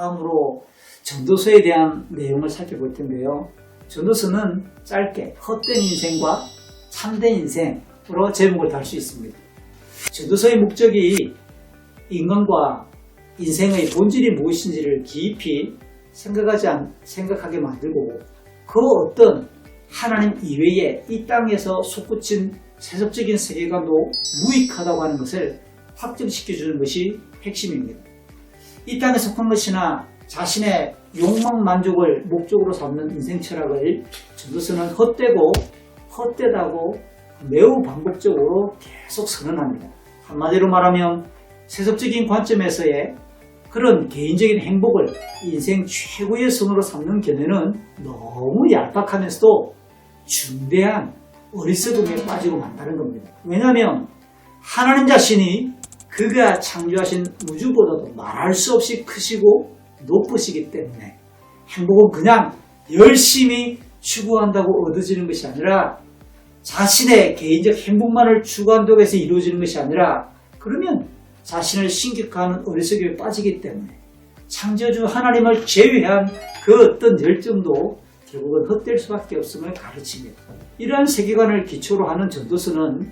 다음으로 전도서에 대한 내용을 살펴볼 텐데요. 전도서는 짧게 헛된 인생과 참된 인생으로 제목을 달 수 있습니다. 전도서의 목적이 인간과 인생의 본질이 무엇인지를 깊이 생각하게 만들고 그 어떤 하나님 이외에 이 땅에서 솟구친 세속적인 세계관도 무익하다고 하는 것을 확정시켜주는 것이 핵심입니다. 이 땅에 속한 것이나 자신의 욕망 만족을 목적으로 삼는 인생 철학을 전도서는 헛되다고 매우 반복적으로 계속 선언합니다. 한마디로 말하면 세속적인 관점에서의 그런 개인적인 행복을 인생 최고의 선으로 삼는 견해는 너무 얄팍하면서도 중대한 어리석음에 빠지고 만다는 겁니다. 왜냐하면 하나님 자신이 그가 창조하신 우주보다도 말할 수 없이 크시고 높으시기 때문에 행복은 그냥 열심히 추구한다고 얻어지는 것이 아니라 자신의 개인적 행복만을 추구한다고 해서 이루어지는 것이 아니라 그러면 자신을 신격화하는 어리석음에 빠지기 때문에 창조주 하나님을 제외한 그 어떤 열정도 결국은 헛될 수밖에 없음을 가르칩니다. 이러한 세계관을 기초로 하는 전도서는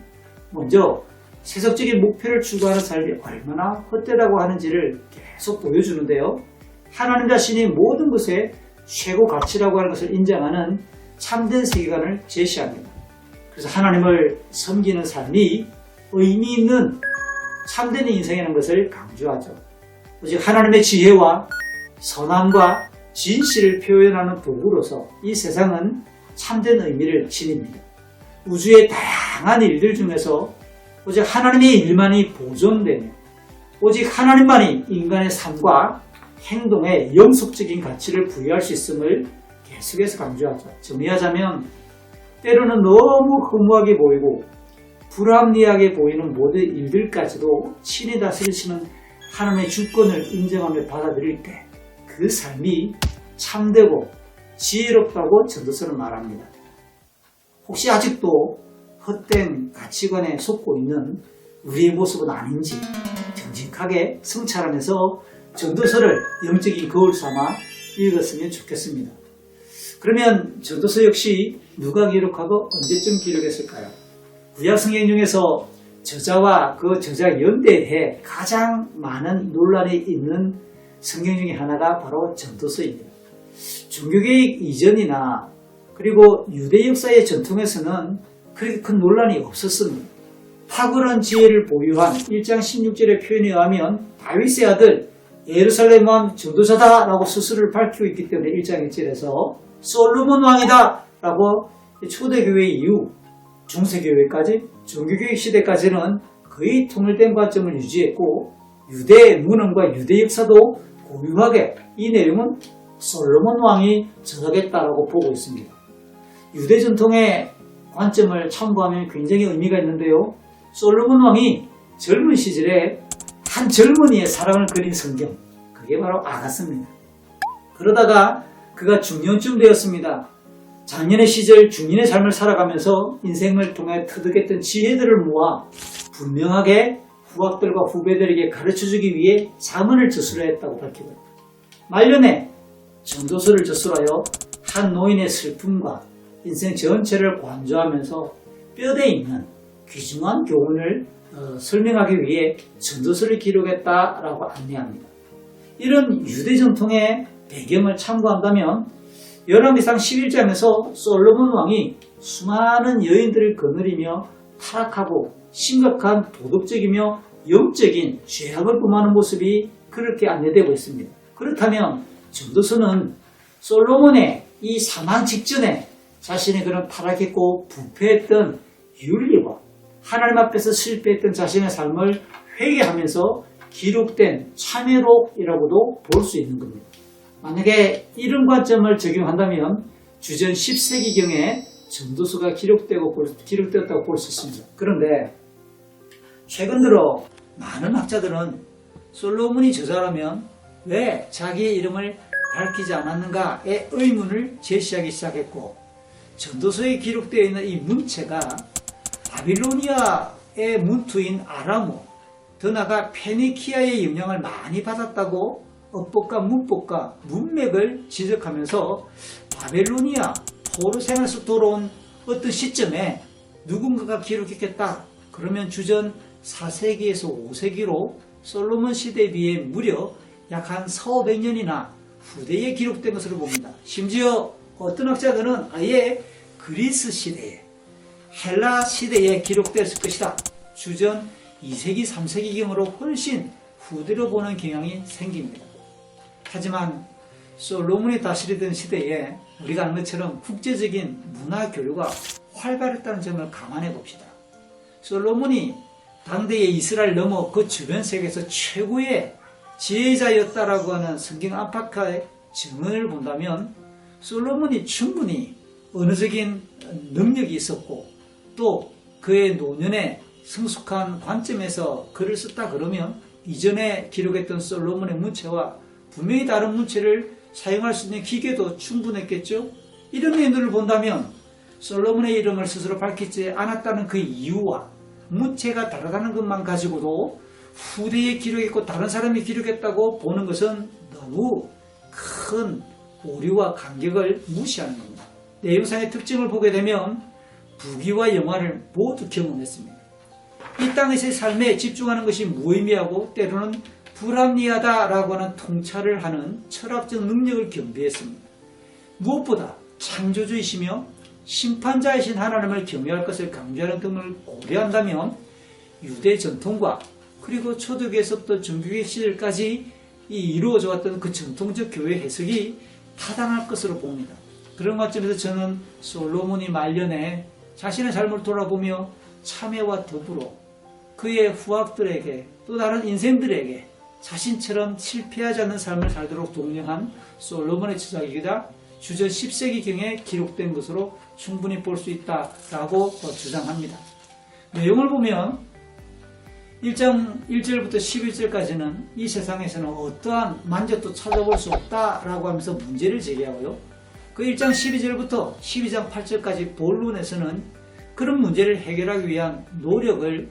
먼저 세속적인 목표를 추구하는 삶이 얼마나 헛되다고 하는지를 계속 보여주는데요. 하나님 자신이 모든 것의 최고 가치라고 하는 것을 인정하는 참된 세계관을 제시합니다. 그래서 하나님을 섬기는 삶이 의미 있는 참된 인생이라는 것을 강조하죠. 오직 하나님의 지혜와 선함과 진실을 표현하는 도구로서 이 세상은 참된 의미를 지닙니다. 우주의 다양한 일들 중에서 오직 하나님의 일만이 보존되며 오직 하나님만이 인간의 삶과 행동에 영속적인 가치를 부여할 수 있음을 계속해서 강조하죠. 정리하자면 때로는 너무 허무하게 보이고 불합리하게 보이는 모든 일들까지도 친히 다스리시는 하나님의 주권을 인정하며 받아들일 때 그 삶이 참되고 지혜롭다고 전도서는 말합니다. 혹시 아직도 헛된 가치관에 속고 있는 우리의 모습은 아닌지 정직하게 성찰하면서 전도서를 영적인 거울 삼아 읽었으면 좋겠습니다. 그러면 전도서 역시 누가 기록하고 언제쯤 기록했을까요? 구약성경 중에서 저자와 그 저자 연대에 대해 가장 많은 논란이 있는 성경 중에 하나가 바로 전도서입니다. 종교개혁 이전이나 그리고 유대 역사의 전통에서는 그렇게 큰 논란이 없었습니다. 탁월한 지혜를 보유한 1장 16절의 표현에 의하면 다윗의 아들 예루살렘 왕 전도자다 라고 스스로를 밝히고 있기 때문에 1장 1절에서 솔로몬 왕이다 라고 초대교회 이후 중세교회까지 종교개혁 시대까지는 거의 통일된 관점을 유지했고 유대 문헌과 유대 역사도 고유하게 이 내용은 솔로몬 왕이 전하겠다라고 보고 있습니다. 유대 전통의 관점을 참고하면 굉장히 의미가 있는데요. 솔로몬 왕이 젊은 시절에 한 젊은이의 사랑을 그린 성경, 그게 바로 아가서입니다. 그러다가 그가 중년쯤 되었습니다. 장년의 시절 중년의 삶을 살아가면서 인생을 통해 터득했던 지혜들을 모아 분명하게 후학들과 후배들에게 가르쳐주기 위해 자문을 저술했다고 밝히고 말년에 전도서를 저술하여 한 노인의 슬픔과 인생 전체를 관조하면서 뼈대 있는 귀중한 교훈을 설명하기 위해 전도서를 기록했다라고 안내합니다. 이런 유대 전통의 배경을 참고한다면 열왕기상 11장에서 솔로몬 왕이 수많은 여인들을 거느리며 타락하고 심각한 도덕적이며 영적인 죄악을 범하는 모습이 그렇게 안내되고 있습니다. 그렇다면 전도서는 솔로몬의 이 사망 직전에 자신의 그런 타락했고 부패했던 윤리와 하나님 앞에서 실패했던 자신의 삶을 회개하면서 기록된 참회록이라고도 볼 수 있는 겁니다. 만약에 이런 관점을 적용한다면 주전 10세기경에 전도서가 기록되었다고 볼 수 있습니다. 그런데 최근 들어 많은 학자들은 솔로몬이 저자라면 왜 자기의 이름을 밝히지 않았는가의 의문을 제시하기 시작했고 전도서에 기록되어 있는 이 문체가 바빌로니아의 문투인 아람어, 더 나아가 페니키아의 영향을 많이 받았다고 어법과 문법과 문맥을 지적하면서 바벨로니아 포로생활에서 돌아온 어떤 시점에 누군가가 기록했겠다. 그러면 주전 4세기에서 5세기로 솔로몬 시대에 비해 무려 약 한 4,500년이나 후대에 기록된 것으로 봅니다. 심지어 어떤 학자들은 아예 그리스 시대에, 헬라 시대에 기록됐을 것이다. 주전 2세기, 3세기경으로 훨씬 후대로 보는 경향이 생깁니다. 하지만 솔로몬이 다스리던 시대에 우리가 아는 것처럼 국제적인 문화 교류가 활발했다는 점을 감안해 봅시다. 솔로몬이 당대의 이스라엘 넘어 그 주변 세계에서 최고의 지혜자였다라고 하는 성경 안팎의 증언을 본다면 솔로몬이 충분히 언어적인 능력이 있었고 또 그의 노년에 성숙한 관점에서 글을 썼다 그러면 이전에 기록했던 솔로몬의 문체와 분명히 다른 문체를 사용할 수 있는 기계도 충분했겠죠. 이런 면들을 본다면 솔로몬의 이름을 스스로 밝히지 않았다는 그 이유와 문체가 다르다는 것만 가지고도 후대에 기록했고 다른 사람이 기록했다고 보는 것은 너무 큰 오류와 간격을 무시하는 겁니다. 내용상의 특징을 보게 되면 부귀와 영화를 모두 경험했습니다. 이 땅에서의 삶에 집중하는 것이 무의미하고 때로는 불합리하다라고 하는 통찰을 하는 철학적 능력을 겸비했습니다. 무엇보다 창조주이시며 심판자이신 하나님을 경외할 것을 강조하는 등을 고려한다면 유대 전통과 그리고 초대교회에서부터 종교개혁 시절까지 이루어져 왔던 그 전통적 교회 해석이 타당할 것으로 봅니다. 그런 관점에서 저는 솔로몬이 말년에 자신의 삶을 돌아보며 참회와 더불어 그의 후학들에게 또 다른 인생들에게 자신처럼 실패하지 않는 삶을 살도록 독려한 솔로몬의 저작이다 주전 10세기경에 기록된 것으로 충분히 볼 수 있다라고 주장합니다. 내용을 보면 1장 1절부터 11절까지는 이 세상에서는 어떠한 만족도 찾아볼 수 없다라고 하면서 문제를 제기하고요. 그 1장 12절부터 12장 8절까지 본론에서는 그런 문제를 해결하기 위한 노력을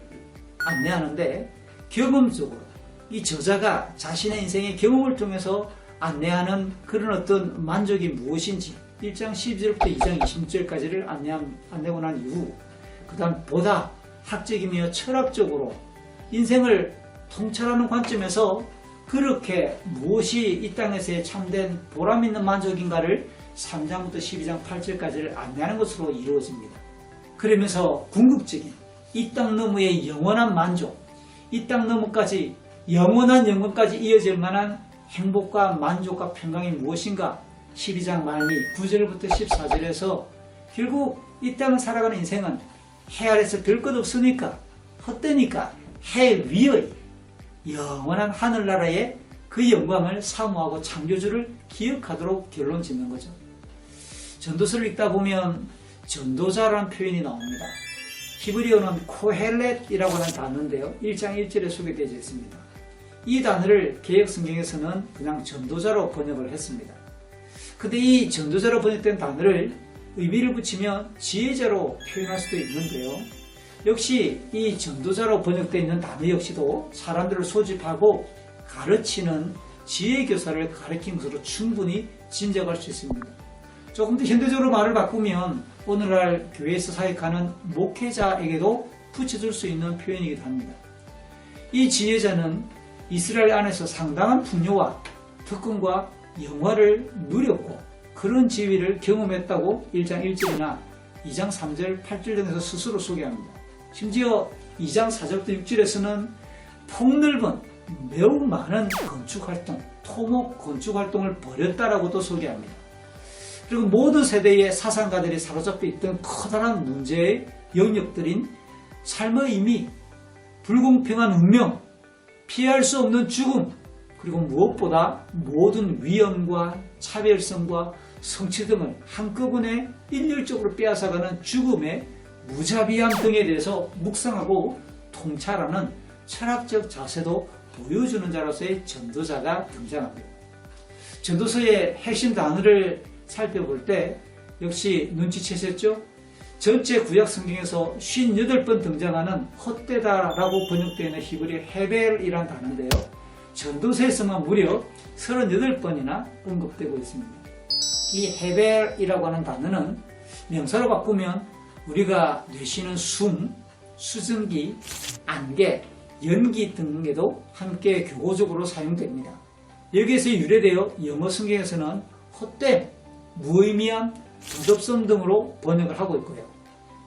안내하는데 경험적으로 이 저자가 자신의 인생의 경험을 통해서 안내하는 그런 어떤 만족이 무엇인지 1장 12절부터 2장 20절까지를 안내고 난 이후 그 다음 보다 학적이며 철학적으로 인생을 통찰하는 관점에서 그렇게 무엇이 이 땅에서의 참된 보람 있는 만족인가를 3장부터 12장 8절까지를 안내하는 것으로 이루어집니다. 그러면서 궁극적인 이 땅 너머의 영원한 만족, 이 땅 너머까지 영원한 영광까지 이어질 만한 행복과 만족과 평강이 무엇인가 12장 말미 9절부터 14절에서 결국 이 땅을 살아가는 인생은 해 아래서 별 것 없으니까 헛되니까 해 위의 영원한 하늘나라의 그 영광을 사모하고 창조주를 기억하도록 결론 짓는 거죠. 전도서를 읽다 보면 전도자라는 표현이 나옵니다. 히브리어는 코헬렛이라고 하는 단어인데요. 1장 1절에 소개되어 있습니다. 이 단어를 개역성경에서는 그냥 전도자로 번역을 했습니다. 근데 이 전도자로 번역된 단어를 의미를 붙이면 지혜자로 표현할 수도 있는데요. 역시 이 전도자로 번역되어 있는 단어 역시도 사람들을 소집하고 가르치는 지혜교사를 가르친 것으로 충분히 짐작할 수 있습니다. 조금 더 현대적으로 말을 바꾸면 오늘날 교회에서 사역하는 목회자에게도 붙여줄 수 있는 표현이기도 합니다. 이 지혜자는 이스라엘 안에서 상당한 풍요와 특권과 영화를 누렸고 그런 지위를 경험했다고 1장 1절이나 2장 3절, 8절 등에서 스스로 소개합니다. 심지어 2장 4절부터 6절에서는 폭넓은 매우 많은 건축활동, 토목 건축활동을 벌였다라고도 소개합니다. 그리고 모든 세대의 사상가들이 사로잡혀 있던 커다란 문제의 영역들인 삶의 의미, 불공평한 운명, 피할 수 없는 죽음, 그리고 무엇보다 모든 위험과 차별성과 성취 등을 한꺼번에 일률적으로 빼앗아가는 죽음의 무자비함 등에 대해서 묵상하고 통찰하는 철학적 자세도 보여주는 자로서의 전도자가 등장합니다. 전도서의 핵심 단어를 살펴볼 때 역시 눈치채셨죠? 전체 구약 성경에서 58번 등장하는 헛되다라고 번역되어 있는 히브리 헤벨이라는 단어인데요. 전도서에서만 무려 38번이나 언급되고 있습니다. 이 헤벨이라고 하는 단어는 명사로 바꾸면 우리가 내쉬는 숨, 수증기, 안개, 연기 등에도 함께 교고적으로 사용됩니다. 여기에서 유래되어 영어 성경에서는 헛됨, 무의미한, 부덥섬 등으로 번역을 하고 있고요.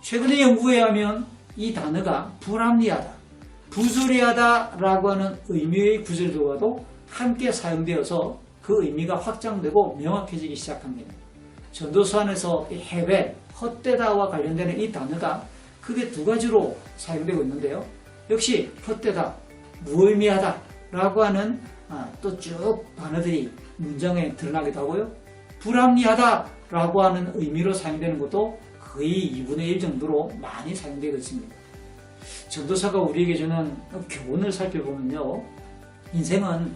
최근의 연구에 하면 이 단어가 불합리하다, 부조리하다 라고 하는 의미의 구절들과도 함께 사용되어서 그 의미가 확장되고 명확해지기 시작합니다. 전도서 안에서 이 헤벨, 헛되다와 관련되는 이 단어가 크게 두 가지로 사용되고 있는데요. 역시 헛되다, 무의미하다 라고 하는 또 쭉 단어들이 문장에 드러나기도 하고요. 불합리하다 라고 하는 의미로 사용되는 것도 거의 2분의 1 정도로 많이 사용되고 있습니다. 전도사가 우리에게 주는 교훈을 살펴보면요. 인생은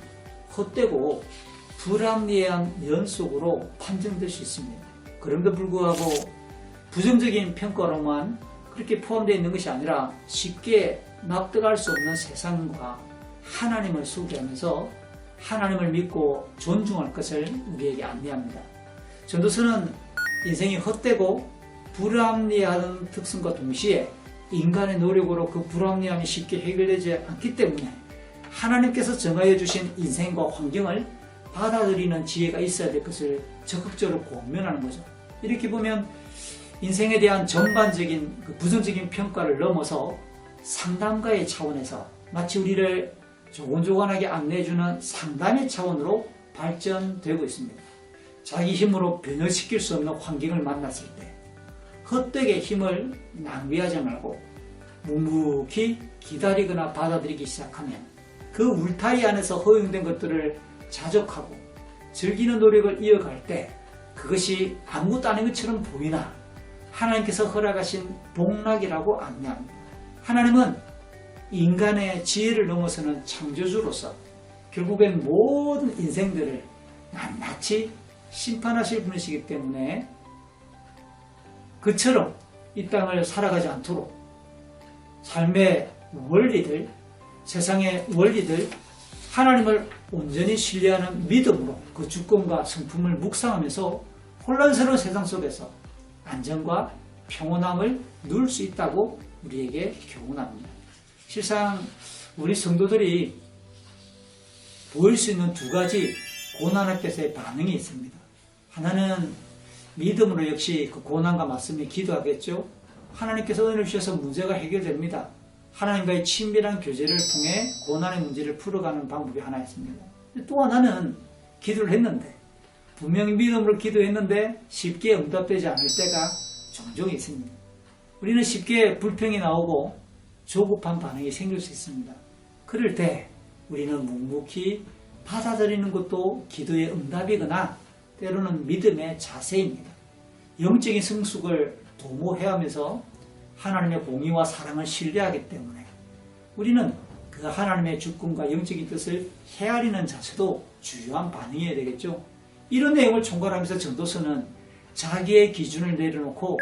헛되고 불합리한 연 속으로 판정될 수 있습니다. 그럼에도 불구하고 부정적인 평가로만 그렇게 포함되어 있는 것이 아니라 쉽게 납득할 수 없는 세상과 하나님을 소개하면서 하나님을 믿고 존중할 것을 우리에게 안내합니다. 전도서는 인생이 헛되고 불합리한 특성과 동시에 인간의 노력으로 그 불합리함이 쉽게 해결되지 않기 때문에 하나님께서 정하여 주신 인생과 환경을 받아들이는 지혜가 있어야 될 것을 적극적으로 권면하는 거죠. 이렇게 보면 인생에 대한 전반적인 그 부정적인 평가를 넘어서 상담가의 차원에서 마치 우리를 조곤조곤하게 안내해주는 상담의 차원으로 발전되고 있습니다. 자기 힘으로 변화시킬 수 없는 환경을 만났을 때 헛되게 힘을 낭비하지 말고 묵묵히 기다리거나 받아들이기 시작하면 그 울타리 안에서 허용된 것들을 자족하고 즐기는 노력을 이어갈 때 그것이 아무것도 아닌 것처럼 보이나 하나님께서 허락하신 복락이라고 안내합니다. 하나님은 인간의 지혜를 넘어서는 창조주로서 결국엔 모든 인생들을 낱낱이 심판하실 분이시기 때문에 그처럼 이 땅을 살아가지 않도록 삶의 원리들, 세상의 원리들, 하나님을 온전히 신뢰하는 믿음으로 그 주권과 성품을 묵상하면서 혼란스러운 세상 속에서 안정과 평온함을 누릴 수 있다고 우리에게 교훈합니다. 실상 우리 성도들이 보일 수 있는 두 가지 고난의 반응이 있습니다. 하나는 믿음으로 역시 그 고난과 맞서며 기도하겠죠. 하나님께서 은혜를 주셔서 문제가 해결됩니다. 하나님과의 친밀한 교제를 통해 고난의 문제를 풀어가는 방법이 하나 있습니다. 또 하나는 기도를 했는데 분명히 믿음으로 기도했는데 쉽게 응답되지 않을 때가 종종 있습니다. 우리는 쉽게 불평이 나오고 조급한 반응이 생길 수 있습니다. 그럴 때 우리는 묵묵히 받아들이는 것도 기도의 응답이거나 때로는 믿음의 자세입니다. 영적인 성숙을 도모해하면서 하나님의 공의와 사랑을 신뢰하기 때문에 우리는 그 하나님의 주권과 영적인 뜻을 헤아리는 자세도 중요한 반응이어야 되겠죠. 이런 내용을 총괄하면서 전도서는 자기의 기준을 내려놓고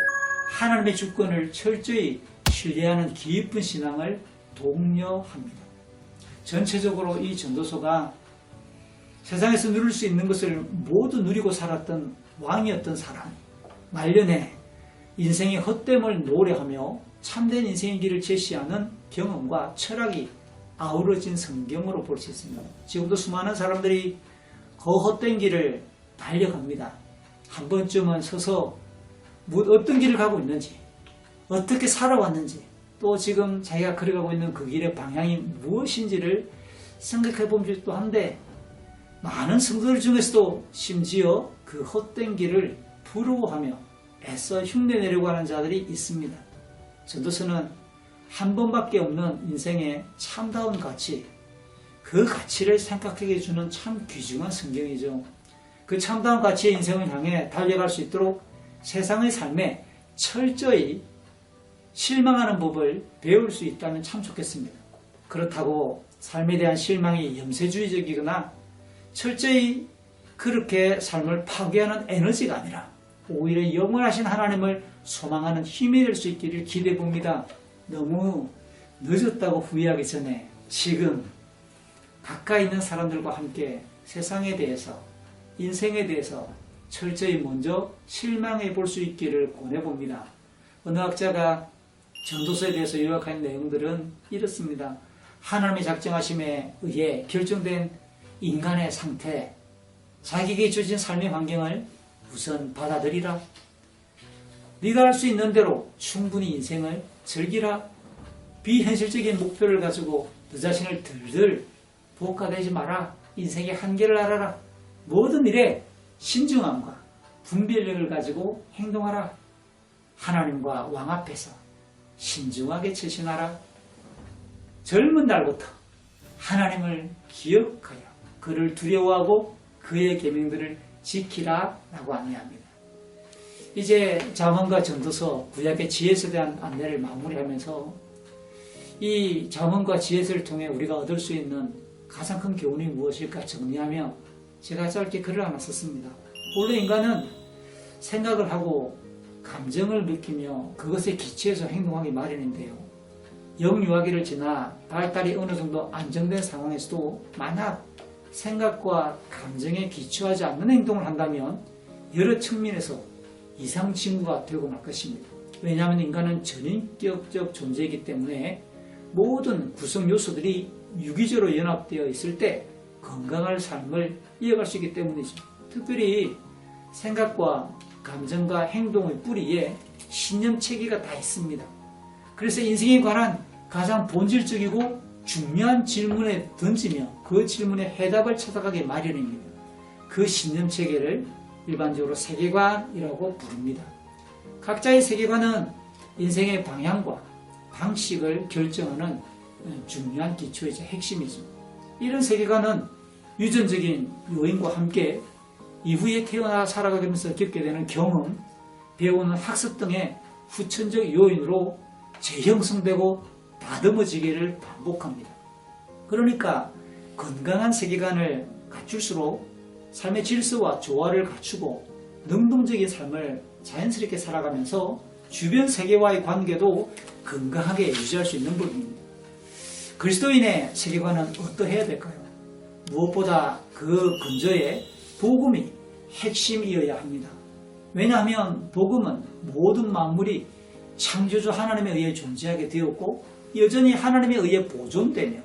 하나님의 주권을 철저히 신뢰하는 깊은 신앙을 독려합니다. 전체적으로 이 전도서가 세상에서 누릴 수 있는 것을 모두 누리고 살았던 왕이었던 사람, 말년에 인생의 헛됨을 노래하며 참된 인생의 길을 제시하는 경험과 철학이 아우러진 성경으로 볼 수 있습니다. 지금도 수많은 사람들이 그 헛된 길을 달려갑니다. 한 번쯤은 서서 어떤 길을 가고 있는지, 어떻게 살아왔는지, 또 지금 자기가 걸어가고 있는 그 길의 방향이 무엇인지를 생각해 보기도 한데 많은 성도들 중에서도 심지어 그 헛된 길을 부러워하며 애써 흉내내려고 하는 자들이 있습니다. 전도서는 한 번밖에 없는 인생의 참다운 가치, 그 가치를 생각하게 해주는 참 귀중한 성경이죠. 그 참다운 가치의 인생을 향해 달려갈 수 있도록 세상의 삶에 철저히 실망하는 법을 배울 수 있다면 참 좋겠습니다. 그렇다고 삶에 대한 실망이 염세주의적이거나 철저히 그렇게 삶을 파괴하는 에너지가 아니라 오히려 영원하신 하나님을 소망하는 힘이 될 수 있기를 기대해 봅니다. 너무 늦었다고 후회하기 전에 지금 가까이 있는 사람들과 함께 세상에 대해서, 인생에 대해서 철저히 먼저 실망해 볼 수 있기를 권해봅니다. 어느 학자가 전도서에 대해서 요약한 내용들은 이렇습니다. 하나님의 작정하심에 의해 결정된 인간의 상태, 자기에게 주어진 삶의 환경을 우선 받아들이라. 네가 할 수 있는 대로 충분히 인생을 즐기라. 비현실적인 목표를 가지고 너 자신을 들들 복가되지 마라. 인생의 한계를 알아라. 모든 일에 신중함과 분별력을 가지고 행동하라. 하나님과 왕 앞에서 신중하게 처신하라. 젊은 날부터 하나님을 기억하여 그를 두려워하고 그의 계명들을 지키라 라고 안내합니다. 이제 잠언과 전도서 구약의 지혜에 대한 안내를 마무리하면서 이 잠언과 지혜를 통해 우리가 얻을 수 있는 가장 큰 교훈이 무엇일까 정리하며 제가 짧게 글을 하나 썼습니다. 원래 인간은 생각을 하고 감정을 느끼며 그것에 기초해서 행동하기 마련인데요. 영유아기를 지나 발달이 어느 정도 안정된 상황에서도 만약 생각과 감정에 기초하지 않는 행동을 한다면 여러 측면에서 이상징후가 되고 말 것입니다. 왜냐하면 인간은 전인격적 존재이기 때문에 모든 구성 요소들이 유기적으로 연합되어 있을 때 건강한 삶을 이어갈 수 있기 때문이죠. 특별히 생각과 감정과 행동의 뿌리에 신념 체계가 다 있습니다. 그래서 인생에 관한 가장 본질적이고 중요한 질문에 던지며 그 질문에 해답을 찾아가기 마련입니다. 그 신념 체계를 일반적으로 세계관이라고 부릅니다. 각자의 세계관은 인생의 방향과 방식을 결정하는 중요한 기초이자 핵심이죠. 이런 세계관은 유전적인 요인과 함께 이후에 태어나 살아가면서 겪게 되는 경험, 배우는 학습 등의 후천적 요인으로 재형성되고 다듬어지기를 반복합니다. 그러니까 건강한 세계관을 갖출수록 삶의 질서와 조화를 갖추고 능동적인 삶을 자연스럽게 살아가면서 주변 세계와의 관계도 건강하게 유지할 수 있는 부분입니다. 그리스도인의 세계관은 어떠해야 될까요? 무엇보다 그 근저에 복음이 핵심이어야 합니다. 왜냐하면 복음은 모든 만물이 창조주 하나님에 의해 존재하게 되었고 여전히 하나님에 의해 보존되며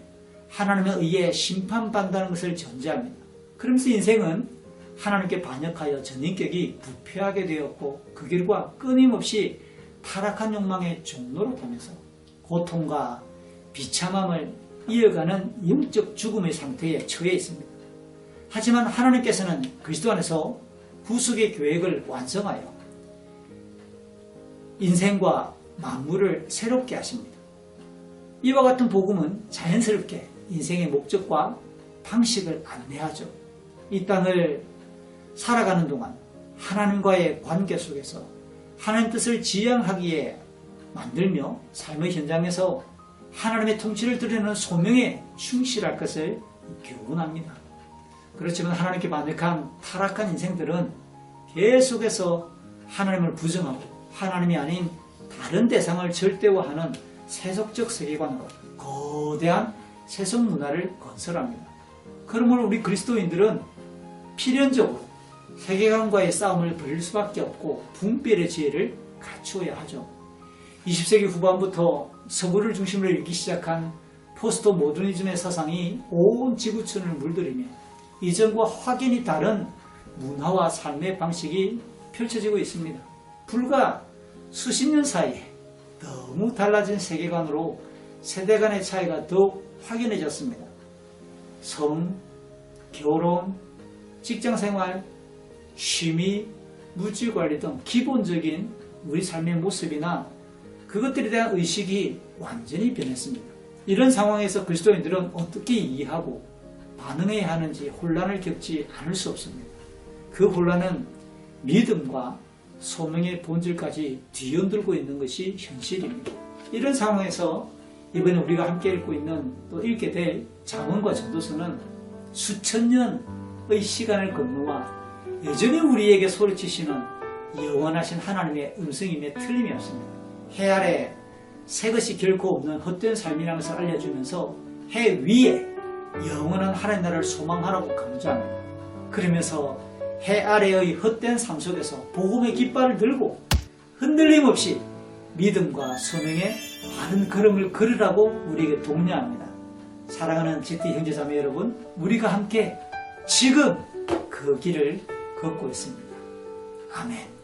하나님에 의해 심판받는다는 것을 전제합니다. 그러면서 인생은 하나님께 반역하여 전인격이 부패하게 되었고 그 결과 끊임없이 타락한 욕망의 종로로 보면서 고통과 비참함을 이어가는 영적 죽음의 상태에 처해 있습니다. 하지만 하나님께서는 그리스도 안에서 구속의 계획을 완성하여 인생과 만물을 새롭게 하십니다. 이와 같은 복음은 자연스럽게 인생의 목적과 방식을 안내하죠. 이 땅을 살아가는 동안 하나님과의 관계 속에서 하나님 뜻을 지향하기에 만들며 삶의 현장에서 하나님의 통치를 드리는 소명에 충실할 것을 교훈합니다. 그렇지만 하나님께 반역한 타락한 인생들은 계속해서 하나님을 부정하고 하나님이 아닌 다른 대상을 절대화하는 세속적 세계관으로 거대한 세속 문화를 건설합니다. 그러므로 우리 그리스도인들은 필연적으로 세계관과의 싸움을 벌일 수밖에 없고 분별의 지혜를 갖추어야 하죠. 20세기 후반부터 서구를 중심으로 읽기 시작한 포스트 모더니즘의 사상이 온 지구촌을 물들이며 이전과 확연히 다른 문화와 삶의 방식이 펼쳐지고 있습니다. 불과 수십 년 사이에 너무 달라진 세계관으로 세대 간의 차이가 더욱 확연해졌습니다. 성, 결혼, 직장생활, 취미, 물질관리 등 기본적인 우리 삶의 모습이나 그것들에 대한 의식이 완전히 변했습니다. 이런 상황에서 그리스도인들은 어떻게 이해하고 반응해야 하는지 혼란을 겪지 않을 수 없습니다. 그 혼란은 믿음과 소명의 본질까지 뒤흔들고 있는 것이 현실입니다. 이런 상황에서 이번에 우리가 함께 읽고 있는 또 읽게 될 잠언과 전도서는 수천 년의 시간을 건너와 여전히 우리에게 소리치시는 영원하신 하나님의 음성임에 틀림이 없습니다. 해 아래 새 것이 결코 없는 헛된 삶이라는 것을 알려주면서 해 위에 영원한 하나님 나라를 소망하라고 강조합니다. 그러면서 해 아래의 헛된 삶 속에서 복음의 깃발을 들고 흔들림 없이 믿음과 소명의 바른 걸음을 걸으라고 우리에게 독려합니다. 사랑하는 GT 형제자매 여러분, 우리가 함께 지금 그 길을 걷고 있습니다. 아멘.